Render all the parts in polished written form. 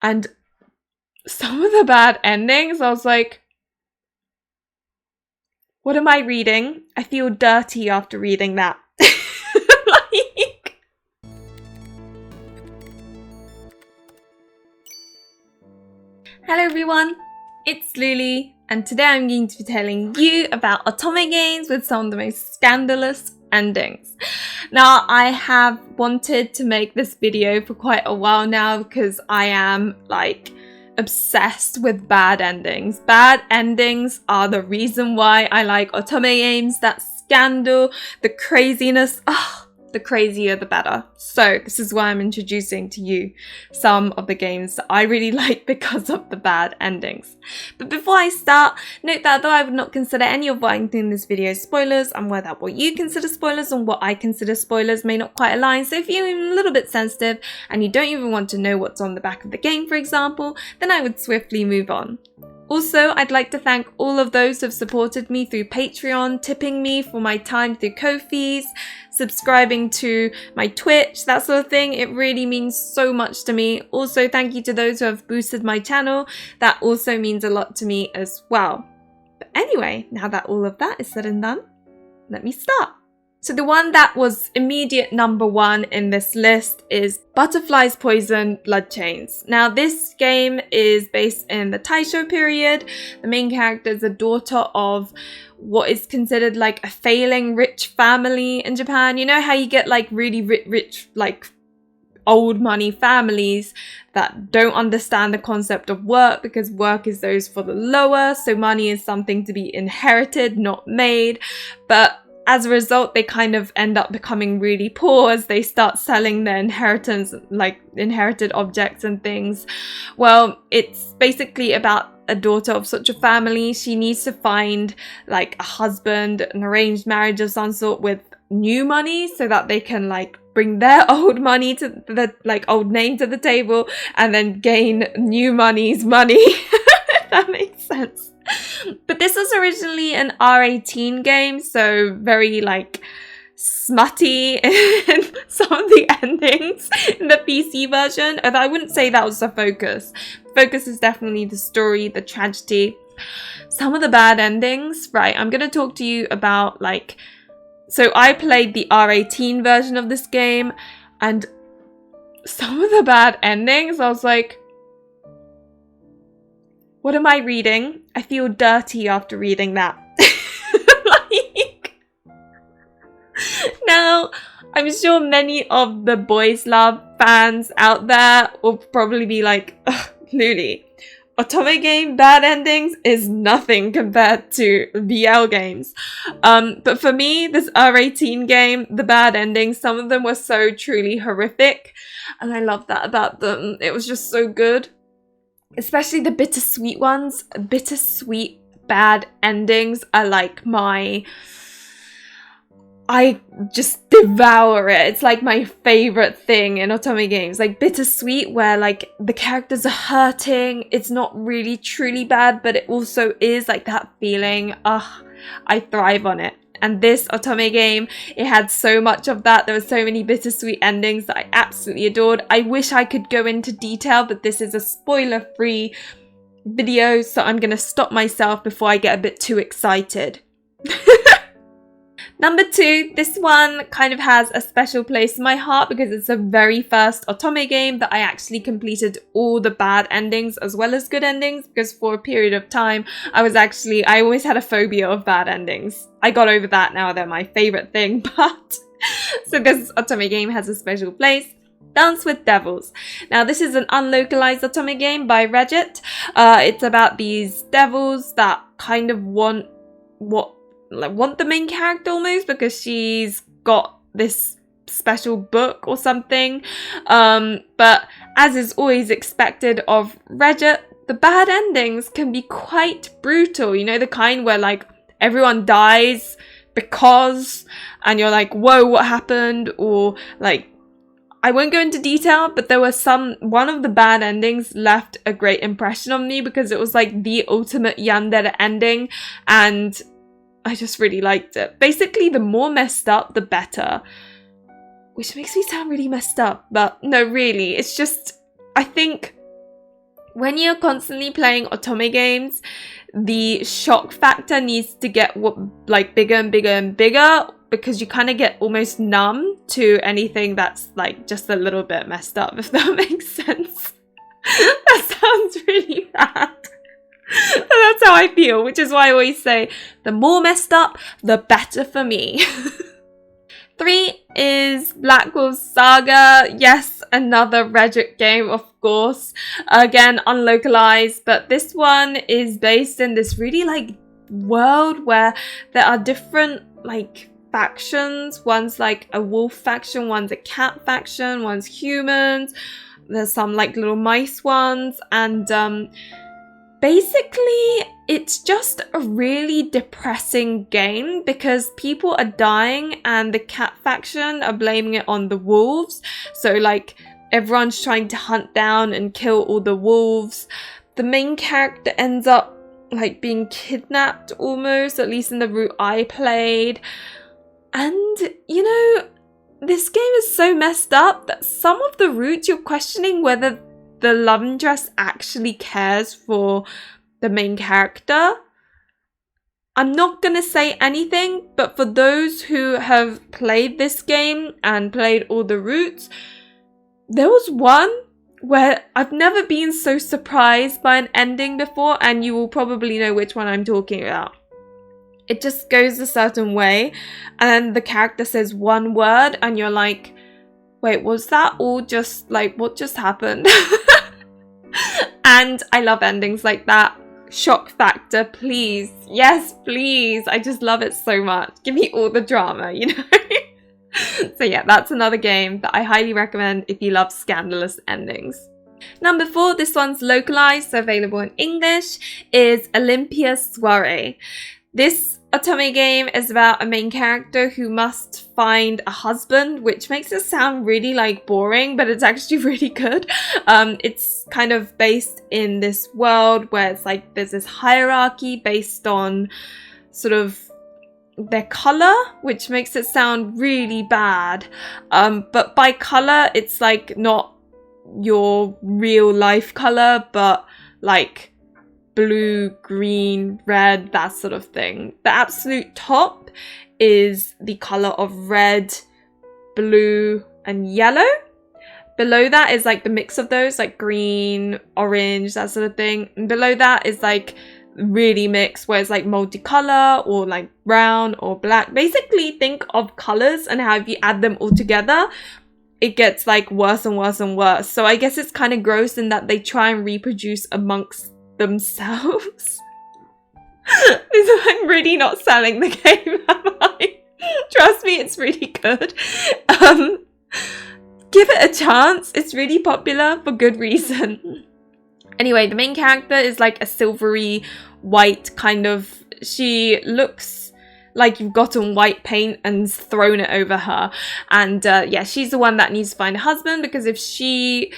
And some of the bad endings, I was like, what am I reading? I feel dirty after reading that. Like... Hello everyone, it's Luli, and today I'm going to be telling you about Otome games with some of the most scandalous endings. Now, I have wanted to make this video for quite a while now because I am like obsessed with bad endings. Bad endings are the reason why I like Otome games. That scandal, the craziness, the crazier the better. So this is why I'm introducing to you some of the games that I really like because of the bad endings. But before I start, note that though I would not consider any of what I'm doing in this video spoilers, I'm aware that what you consider spoilers and what I consider spoilers may not quite align. So if you're a little bit sensitive and you don't even want to know what's on the back of the game, for example, then I would swiftly move on. Also, I'd like to thank all of those who have supported me through Patreon, tipping me for my time through Ko-fis, subscribing to my Twitch, that sort of thing. It really means so much to me. Also, thank you to those who have boosted my channel. That also means a lot to me as well. But anyway, now that all of that is said and done, let me start. So the one that was immediate number one in this list is Butterflies Poison Blood Chains. Now this game is based in the Taisho period. The main character is a daughter of what is considered like a failing rich family in Japan. You know how you get like really rich like old money families that don't understand the concept of work because work is those for the lower, so money is something to be inherited, not made. But as a result, they kind of end up becoming really poor as they start selling their inheritance, like inherited objects and things. Well, it's basically about a daughter of such a family. She needs to find like a husband, an arranged marriage of some sort with new money so that they can like bring their old money to the like old name to the table and then gain new money's money. If that makes sense. But this was originally an R18 game, so very like smutty in some of the endings in the PC version. Although I wouldn't say that was the focus. Focus is definitely the story, the tragedy. Some of the bad endings, right? I'm gonna talk to you about like, so I played the R18 version of this game, and some of the bad endings, I was like, what am I reading? I feel dirty after reading that. Like, now, I'm sure many of the Boys Love fans out there will probably be like, Luli, Otome game bad endings is nothing compared to BL games. But for me, this R18 game, the bad endings, some of them were so truly horrific. And I love that about them. It was just so good. Especially the bittersweet ones. Bittersweet bad endings are like I just devour it. It's like my favorite thing in Otome games. Like bittersweet where like the characters are hurting. It's not really truly bad, but it also is like that feeling. I thrive on it. And this Otome game, it had so much of that. There were so many bittersweet endings that I absolutely adored. I wish I could go into detail, but this is a spoiler-free video, so I'm going to stop myself before I get a bit too excited. Number two, this one kind of has a special place in my heart because it's the very first Otome game that I actually completed all the bad endings as well as good endings, because for a period of time I always had a phobia of bad endings. I got over that now, they're my favorite thing, but so this Otome game has a special place. Dance with Devils. Now this is an unlocalized Otome game by Regit. It's about these devils that kind of want the main character almost because she's got this special book or something. But as is always expected of Regit, the bad endings can be quite brutal. You know, the kind where like everyone dies because, and you're like, whoa, what happened? Or like, I won't go into detail, but there was one of the bad endings left a great impression on me because it was like the ultimate yandere ending, and I just really liked it. Basically, the more messed up, the better. Which makes me sound really messed up, but no, really, it's just, I think when you're constantly playing Otome games, the shock factor needs to get like bigger and bigger and bigger, because you kind of get almost numb to anything that's like just a little bit messed up, if that makes sense. That sounds really bad. But that's how I feel, which is why I always say the more messed up, the better for me. 3 is Black Wolf Saga. Yes, another Reddit game, of course. Again, unlocalized, but this one is based in this really like world where there are different like factions. One's like a wolf faction, one's a cat faction, one's humans. There's some like little mice ones, and basically, it's just a really depressing game because people are dying and the cat faction are blaming it on the wolves. So like everyone's trying to hunt down and kill all the wolves. The main character ends up like being kidnapped almost, at least in the route I played. And you know, this game is so messed up that some of the routes you're questioning whether the love interest actually cares for the main character. I'm not gonna say anything, but for those who have played this game and played all the routes, there was one where I've never been so surprised by an ending before, and you will probably know which one I'm talking about. It just goes a certain way, and the character says one word, and you're like, wait, was that all just like, what just happened? And I love endings like that. Shock factor, please. Yes, please. I just love it so much. Give me all the drama, you know? So yeah, that's another game that I highly recommend if you love scandalous endings. Number 4, this one's localized, so available in English, is Olympia Soiree. This Otome game is about a main character who must find a husband, which makes it sound really like boring, but it's actually really good. It's kind of based in this world where it's like there's this hierarchy based on sort of their color, which makes it sound really bad. But by color, it's like not your real life color, but like blue, green, red, that sort of thing. The absolute top is the color of red, blue, and yellow. Below that is like the mix of those, like green, orange, that sort of thing. And below that is like really mixed, where it's like multicolor or like brown or black. Basically, think of colors and how if you add them all together, it gets like worse and worse and worse. So I guess it's kind of gross in that they try and reproduce amongst themselves. I'm really not selling the game, am I? Trust me, it's really good. Give it a chance. It's really popular for good reason. Anyway, the main character is like a silvery white kind of... She looks like you've gotten white paint and thrown it over her. And yeah, she's the one that needs to find a husband, because if she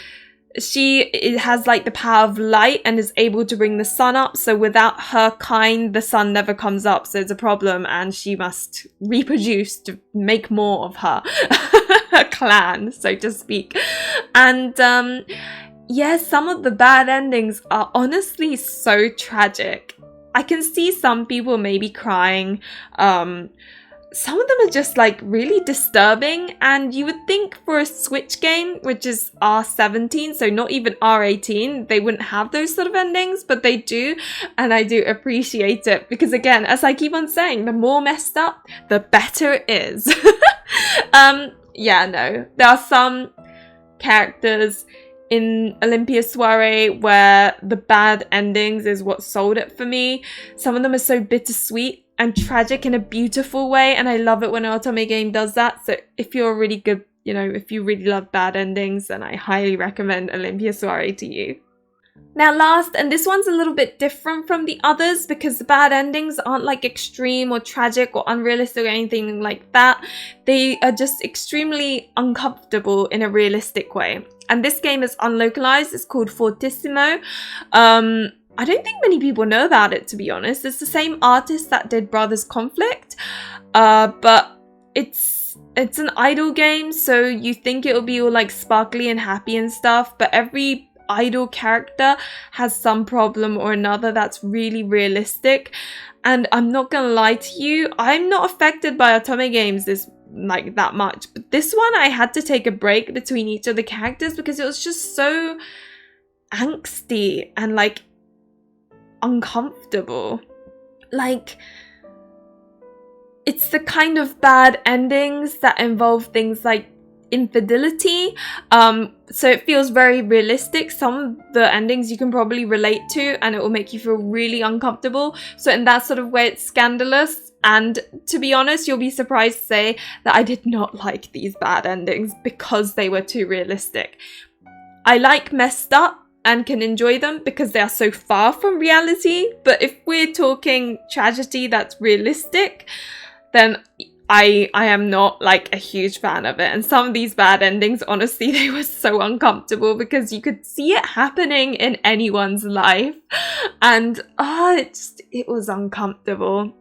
has like the power of light and is able to bring the sun up, so without her kind the sun never comes up, so it's a problem, and she must reproduce to make more of her clan, so to speak. And yeah, some of the bad endings are honestly so tragic. I can see some people maybe crying. Some of them are just like really disturbing, and you would think for a Switch game, which is R17, so not even R18, they wouldn't have those sort of endings, but they do, and I do appreciate it, because again, as I keep on saying, the more messed up, the better it is. Yeah, no, there are some characters in Olympia Soiree where the bad endings is what sold it for me. Some of them are so bittersweet and tragic in a beautiful way, and I love it when an Otome game does that. So if you're really good, you know, if you really love bad endings, then I highly recommend Olympia Soiree to you. Now last, and this one's a little bit different from the others because the bad endings aren't like extreme or tragic or unrealistic or anything like that. They are just extremely uncomfortable in a realistic way. And this game is unlocalized. It's called Fortissimo. I don't think many people know about it, to be honest. It's the same artist that did Brothers Conflict, but it's an idle game, so you think it'll be all like sparkly and happy and stuff, but every idol character has some problem or another that's really realistic. And I'm not gonna lie to you, I'm not affected by Otome games that much, but this one I had to take a break between each of the characters because it was just so angsty and like uncomfortable. Like, it's the kind of bad endings that involve things like infidelity, so it feels very realistic. Some of the endings you can probably relate to and it will make you feel really uncomfortable, so in that sort of way it's scandalous. And to be honest, you'll be surprised to say that I did not like these bad endings because they were too realistic. I like messed up and can enjoy them because they are so far from reality, but if we're talking tragedy that's realistic, then I am not like a huge fan of it. And some of these bad endings, honestly, they were so uncomfortable because you could see it happening in anyone's life. And it was uncomfortable.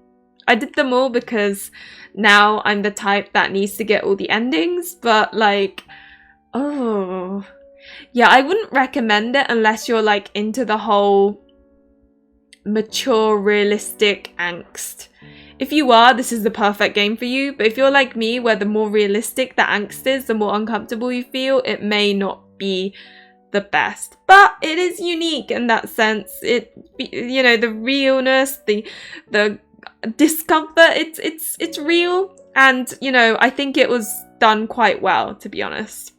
I did them all because now I'm the type that needs to get all the endings, but like, oh yeah, I wouldn't recommend it unless you're like into the whole mature, realistic angst. If you are, this is the perfect game for you. But if you're like me, where the more realistic the angst is, the more uncomfortable you feel, it may not be the best. But it is unique in that sense. It, you know, the realness, the discomfort, it's real. And, you know, I think it was done quite well, to be honest.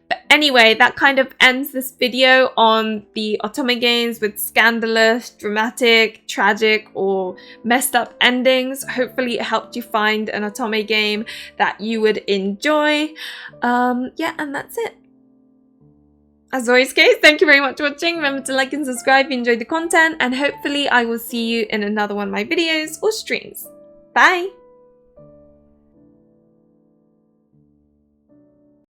But anyway, that kind of ends this video on the Otome games with scandalous, dramatic, tragic, or messed up endings. Hopefully it helped you find an Otome game that you would enjoy. Yeah, and that's it. As always, guys, thank you very much for watching. Remember to like and subscribe if you enjoyed the content, and hopefully I will see you in another one of my videos or streams. Bye!